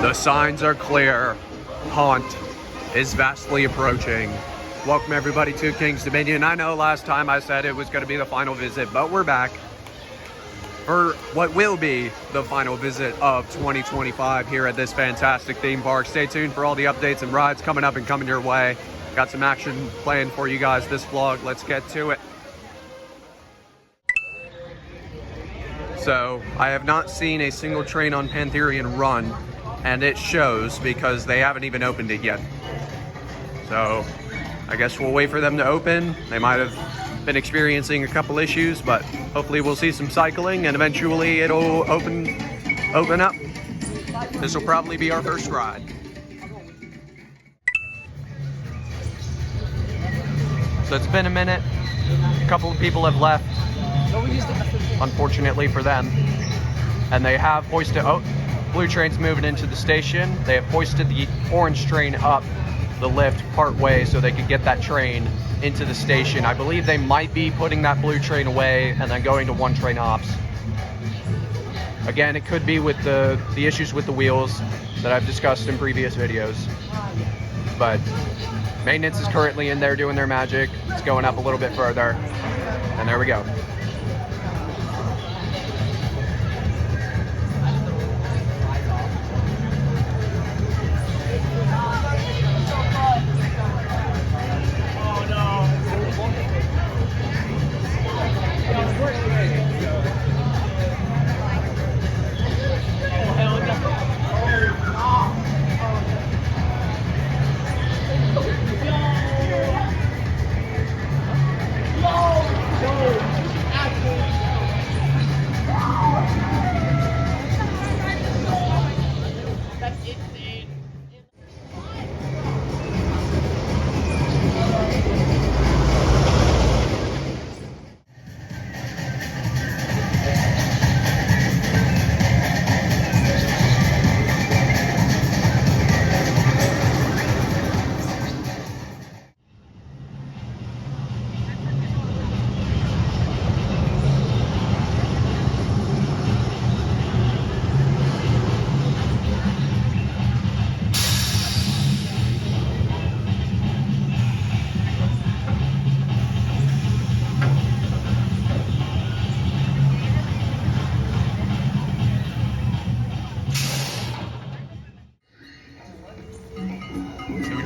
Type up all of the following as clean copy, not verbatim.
The signs are clear. Haunt is vastly approaching. Welcome everybody to King's Dominion. I know last time I said it was going to be the final visit, but we're back for what will be the final visit of 2025 here at this fantastic theme park. Stay tuned for all the updates and rides coming up and coming your way. Got some action planned for you guys this vlog. Let's get to it. So I have not seen a single train on Pantherian run, and it shows because they haven't even opened it yet. So I guess we'll wait for them to open. They might have been experiencing a couple issues, but hopefully we'll see some cycling and eventually it'll open up. This will probably be our first ride. So it's been a minute. A couple of people have left, unfortunately for them. And they have hoisted, blue train's moving into the station. They have hoisted the orange train up the lift part way so they could get that train into the station. I believe they might be putting that blue train away and then going to one train ops. Again, it could be with the issues with the wheels that I've discussed in previous videos. But maintenance is currently in there doing their magic. It's going up a little bit further. And there we go.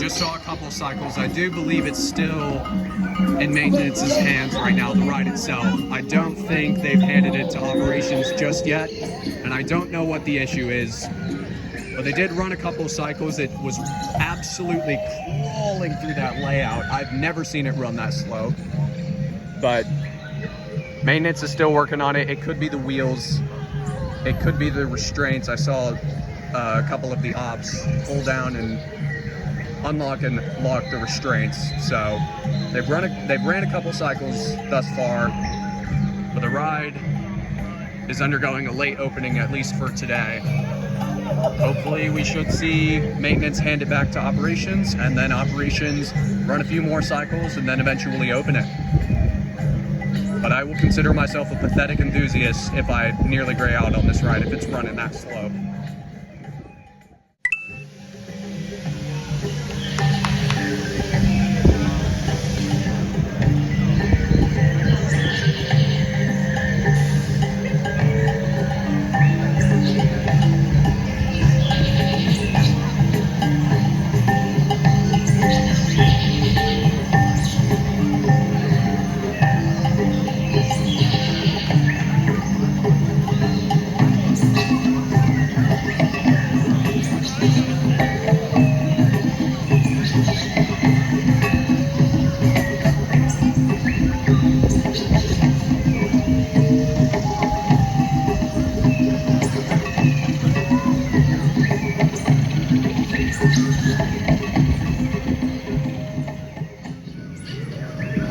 Saw a couple cycles. I do believe it's still in maintenance's hands right now, the ride itself. I don't think they've handed it to operations just yet, and I don't know what the issue is. But they did run a couple cycles. It was absolutely crawling through that layout. I've never seen it run that slow. But maintenance is still working on it. It could be the wheels. It could be the restraints. I saw a couple of the ops pull down and unlock and lock the restraints. So they've ran a couple cycles thus far, but the ride is undergoing a late opening, at least for today. Hopefully we should see maintenance hand it back to operations, and then operations run a few more cycles and then eventually open it. But I will consider myself a pathetic enthusiast if I nearly gray out on this ride if it's running that slow.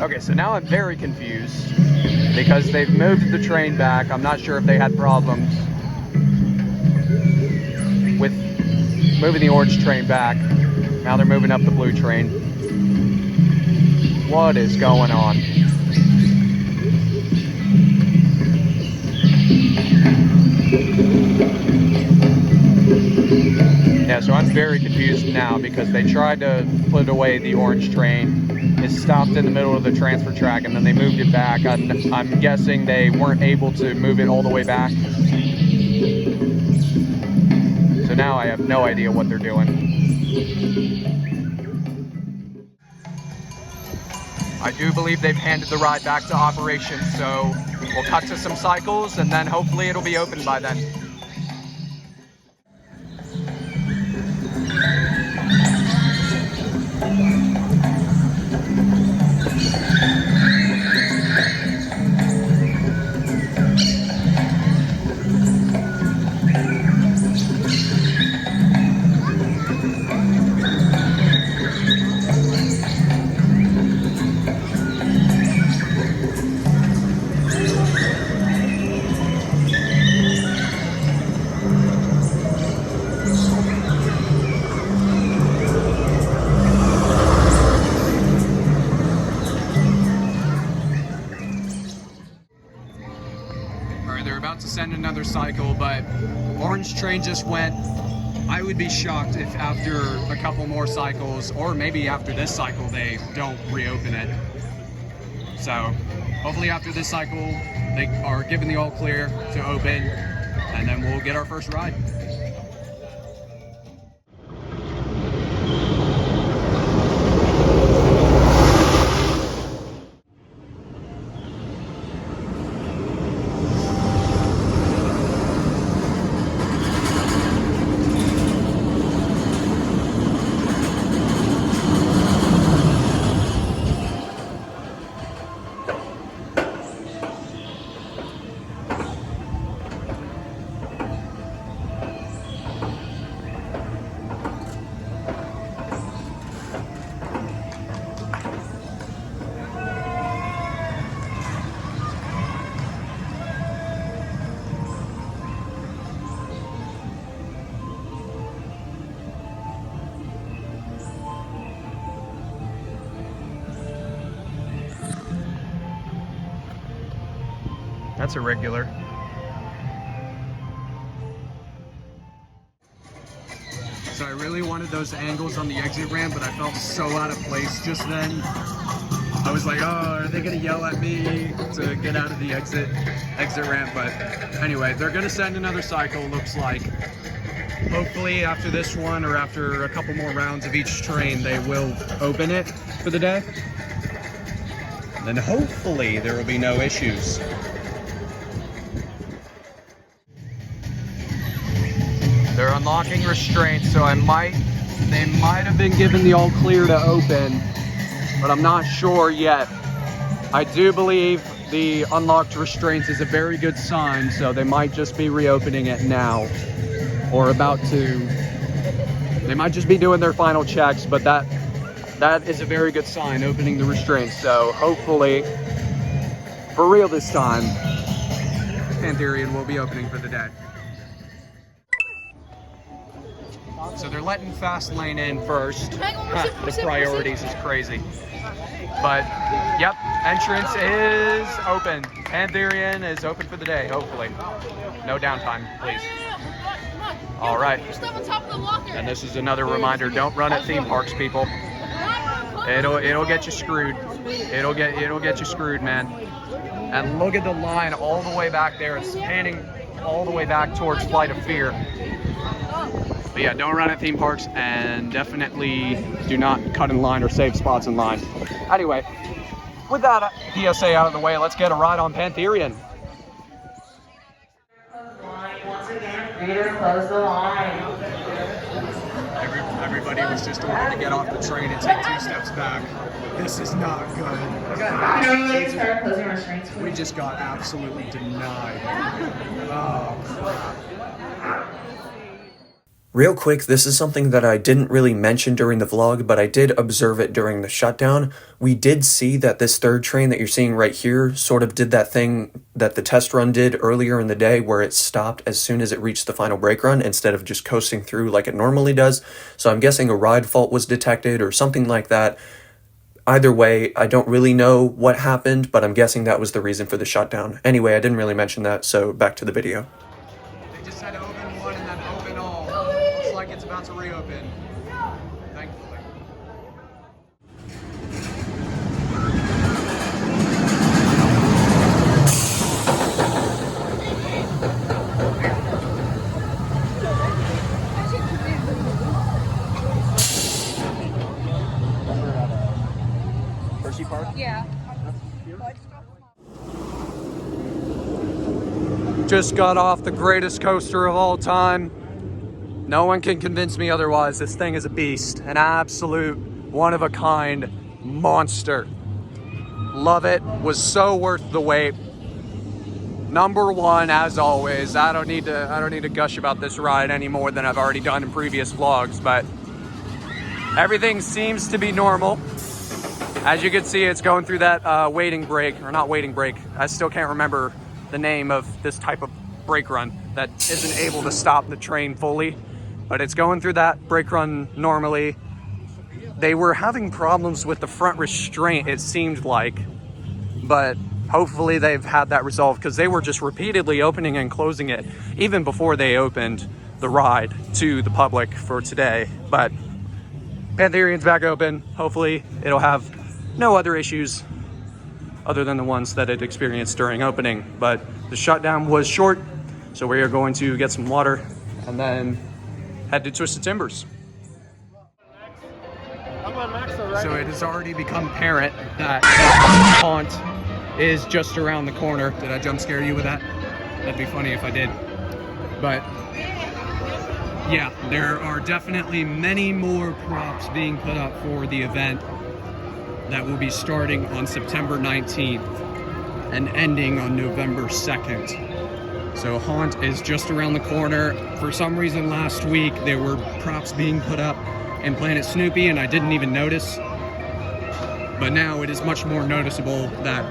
Okay, so now I'm very confused because they've moved the train back. I'm not sure if they had problems with moving the orange train back. Now they're moving up the blue train. What is going on? Yeah, so I'm very confused now because they tried to put away the orange train. It stopped in the middle of the transfer track and then they moved it back. I'm guessing they weren't able to move it all the way back. So now I have no idea what they're doing. I do believe they've handed the ride back to operations, so we'll cut to some cycles and then hopefully it'll be open by then. To send another cycle, but orange train just went. I would be shocked if after a couple more cycles, or maybe after this cycle, they don't reopen it. So hopefully after this cycle they are given the all clear to open, and then we'll get our first ride. That's irregular. So I really wanted those angles on the exit ramp, but I felt so out of place just then. I was like, oh, are they gonna yell at me to get out of the exit ramp? But anyway, they're gonna send another cycle, looks like. Hopefully after this one, or after a couple more rounds of each train, they will open it for the day. Then hopefully there will be no issues. They're unlocking restraints, so they might have been given the all clear to open, but I'm not sure yet. I do believe the unlocked restraints is a very good sign, so they might just be reopening it now, or about to. They might just be doing their final checks, but that is a very good sign, opening the restraints. So hopefully, for real this time, Pantherian will be opening for the day. So they're letting fast lane in first. The priorities is crazy. But, yep, entrance is open. Pantherian is open for the day, hopefully. No downtime, please. All right. And this is another reminder, don't run at theme parks, people. It'll get you screwed. It'll get you screwed, man. And look at the line all the way back there. It's panning all the way back towards Flight of Fear. But yeah, don't run at theme parks, and definitely do not cut in line or save spots in line. Anyway, with that PSA out of the way, let's get a ride on Pantherian. Once again, reader, close the line. Everybody was just ordered to get off the train and take 2 steps back. This is not good. We just got absolutely denied. Oh, crap. Real quick, this is something that I didn't really mention during the vlog, but I did observe it during the shutdown. We did see that this third train that you're seeing right here sort of did that thing that the test run did earlier in the day, where it stopped as soon as it reached the final brake run instead of just coasting through like it normally does. So I'm guessing a ride fault was detected or something like that. Either way, I don't really know what happened, but I'm guessing that was the reason for the shutdown. Anyway, I didn't really mention that, so back to the video. They just said open one and then open all. Looks like it's about to reopen. Thankfully. Yeah. Just got off the greatest coaster of all time. No one can convince me otherwise. This thing is a beast, an absolute one-of-a-kind monster. Love it. Was so worth the wait. Number one, as always. I don't need to gush about this ride any more than I've already done in previous vlogs, but everything seems to be normal. As you can see, it's going through that waiting brake, or not waiting brake. I still can't remember the name of this type of brake run that isn't able to stop the train fully, but it's going through that brake run normally. They were having problems with the front restraint, it seemed like, but hopefully they've had that resolved, because they were just repeatedly opening and closing it even before they opened the ride to the public for today. But Pantherian's back open. Hopefully it'll have no other issues other than the ones that it experienced during opening. But the shutdown was short, so we are going to get some water and then head to Twisted Timbers. So it has already become apparent that haunt is just around the corner. Did I jump scare you with that? That'd be funny if I did. But yeah, there are definitely many more props being put up for the event that will be starting on September 19th and ending on November 2nd. So Haunt is just around the corner. For some reason last week there were props being put up in Planet Snoopy and I didn't even notice. But now it is much more noticeable that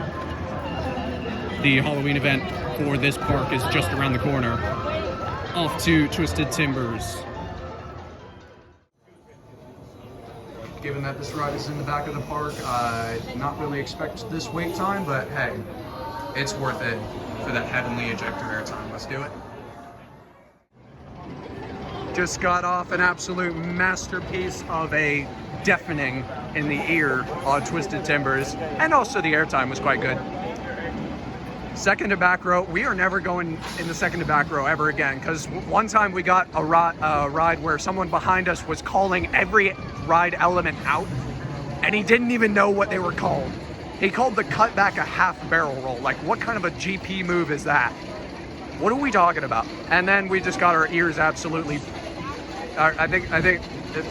the Halloween event for this park is just around the corner. Off to Twisted Timbers. Given that this ride is in the back of the park, I did not really expect this wait time, but hey, it's worth it for that heavenly ejector air time. Let's do it. Just got off an absolute masterpiece of a deafening in the ear on Twisted Timbers, and also the airtime was quite good. Second to back row, we are never going in the second to back row ever again, because one time we got a ride where someone behind us was calling every ride element out, and he didn't even know what they were called. He called the cut back a half barrel roll. Like, what kind of a GP move is that? What are we talking about? And then we just got our ears absolutely, I think,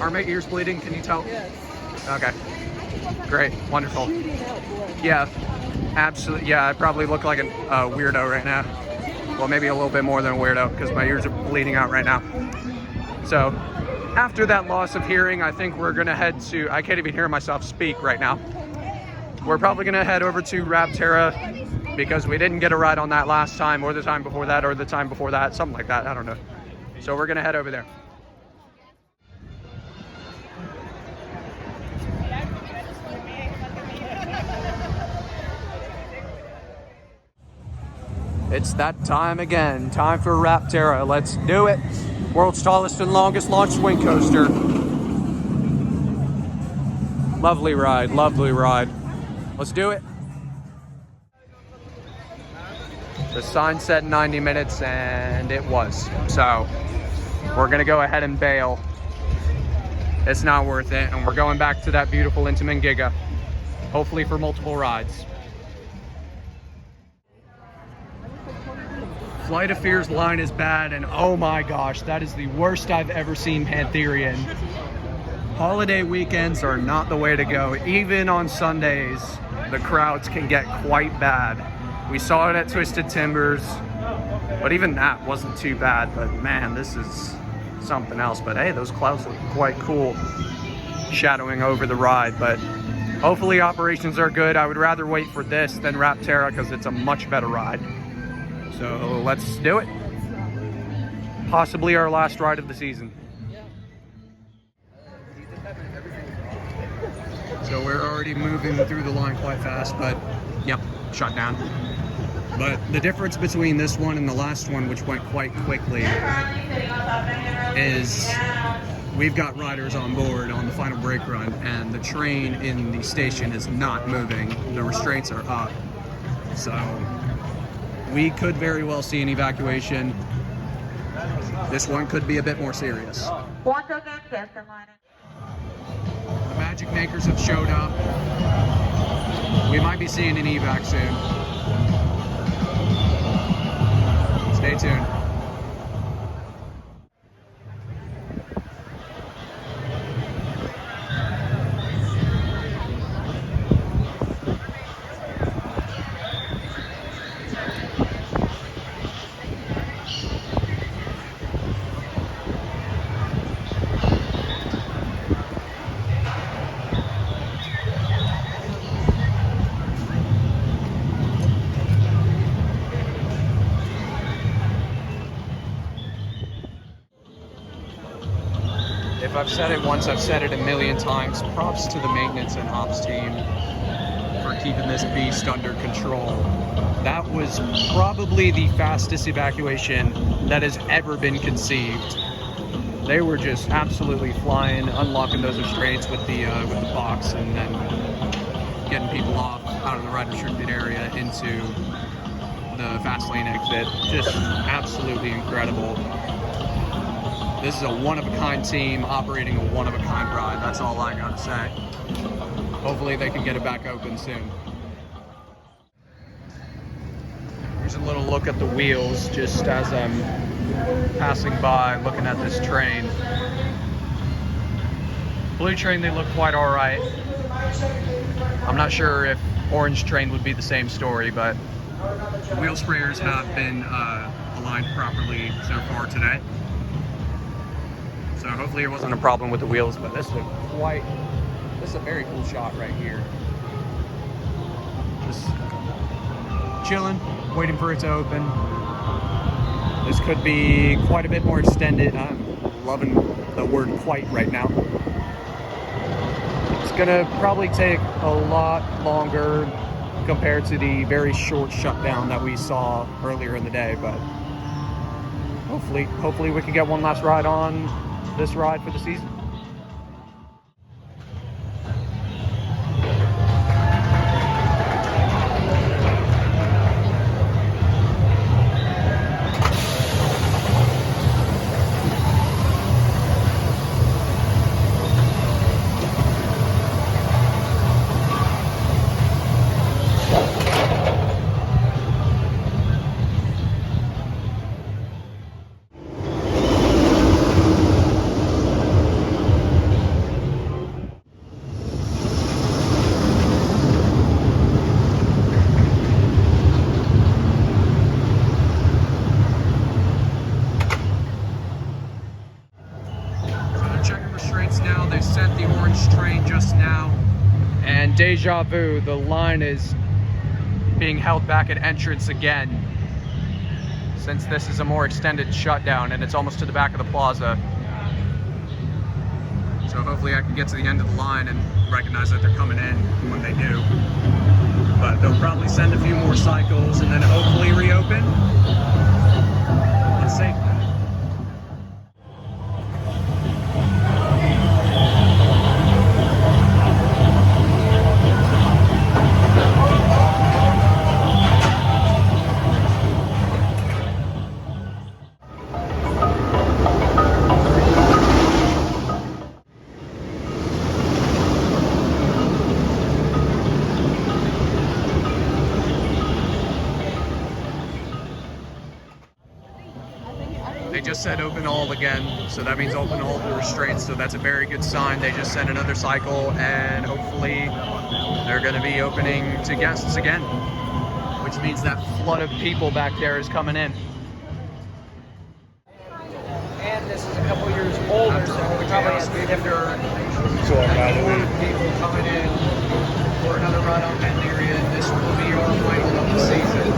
are my ears bleeding? Can you tell? Yes. Okay, great, wonderful. Yeah. Absolutely, yeah, I probably look like a weirdo right now. Well, maybe a little bit more than a weirdo, because my ears are bleeding out right now. So, after that loss of hearing, I think we're gonna head to, I can't even hear myself speak right now. We're probably gonna head over to Rapterra, because we didn't get a ride on that last time, or the time before that, or the time before that, something like that, I don't know. So we're gonna head over there. It's that time again. Time for Rapterra. Let's do it. World's tallest and longest launch swing coaster. Lovely ride, lovely ride. Let's do it. The sign said 90 minutes and it was. So we're gonna go ahead and bail. It's not worth it. And we're going back to that beautiful Intamin Giga. Hopefully for multiple rides. Flight of Fear's line is bad, and oh my gosh, that is the worst I've ever seen Pantherian. Holiday weekends are not the way to go. Even on Sundays, the crowds can get quite bad. We saw it at Twisted Timbers, but even that wasn't too bad. But man, this is something else. But hey, those clouds look quite cool, shadowing over the ride. But hopefully operations are good. I would rather wait for this than Rapterra, because it's a much better ride. So let's do it. Possibly our last ride of the season. So we're already moving through the line quite fast, but yep, shut down. But the difference between this one and the last one, which went quite quickly, is we've got riders on board on the final brake run, and the train in the station is not moving. The restraints are up. So we could very well see an evacuation. This one could be a bit more serious. Once again, guest line. The Magic Makers have showed up. We might be seeing an evac soon. Stay tuned. If I've said it once, I've said it a million times. Props to the maintenance and ops team for keeping this beast under control. That was probably the fastest evacuation that has ever been conceived. They were just absolutely flying, unlocking those restraints with the box, and then getting people off out of the ride restricted area into the fast lane exit. Just absolutely incredible. This is a one-of-a-kind team operating a one-of-a-kind ride. That's all I gotta say. Hopefully they can get it back open soon. Here's a little look at the wheels just as I'm passing by looking at this train. Blue train, they look quite all right. I'm not sure if orange train would be the same story, but the wheel sprayers have been aligned properly so far today. So hopefully it wasn't a problem with the wheels, but this is a very cool shot right here. Just chilling, waiting for it to open. This could be quite a bit more extended. I'm loving the word quite right now. It's gonna probably take a lot longer compared to the very short shutdown that we saw earlier in the day, but hopefully we can get one last ride on this ride for the season. Now they sent the orange train just now, and deja vu, the line is being held back at entrance again since this is a more extended shutdown and it's almost to the back of the plaza. So hopefully I can get to the end of the line and recognize that they're coming in when they do, but they'll probably send a few more cycles and then hopefully reopen. Let's see. They just said open all again, so that means open all the restraints, so that's a very good sign. They just sent another cycle, and hopefully they're going to be opening to guests again, which means that flood of people back there is coming in. And this is a couple years older, so we probably have a different people coming in for another ride on Pantherian. This will be our final of the season.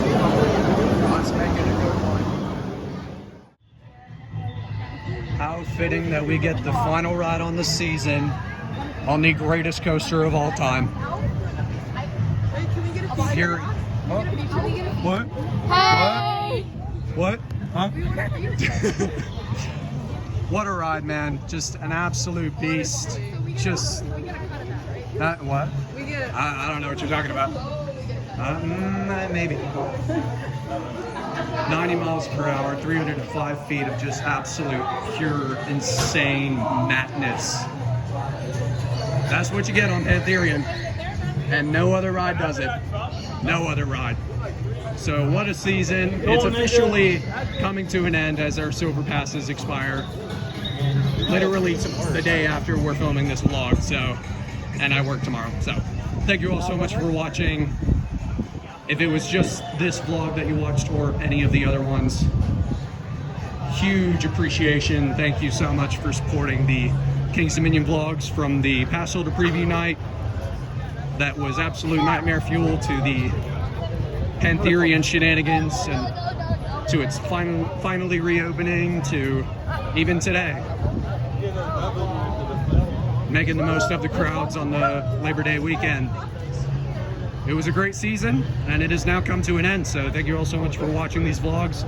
Let's make it a good one. How fitting that we get the final ride on the season on the greatest coaster of all time. What? Hey! What? Huh? What a ride, man. Just an absolute beast. Just that what? I don't know what you're talking about. Maybe. 90 miles per hour, 305 feet of just absolute pure insane madness. That's what you get on Pantherian, and no other ride does it. No other ride. So what a season. It's officially coming to an end as our silver passes expire. Literally the day after we're filming this vlog, so, and I work tomorrow. So thank you all so much for watching. If it was just this vlog that you watched or any of the other ones, huge appreciation. Thank you so much for supporting the King's Dominion vlogs, from the pass holder preview night that was absolute nightmare fuel to the Pantherian Shenanigans, and to its finally reopening, to even today, making the most of the crowds on the Labor Day weekend. It was a great season, and it has now come to an end, so thank you all so much for watching these vlogs.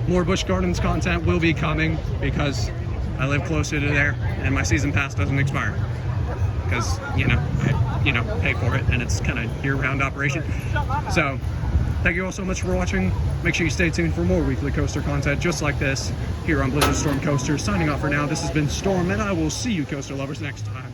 More Busch Gardens content will be coming because I live closer to there and my season pass doesn't expire, because I pay for it and it's kind of year-round operation. So thank you all so much for watching. Make sure you stay tuned for more weekly coaster content just like this here on BliXXardStorm Coasters. Signing off for now, this has been Storm, and I will see you coaster lovers next time.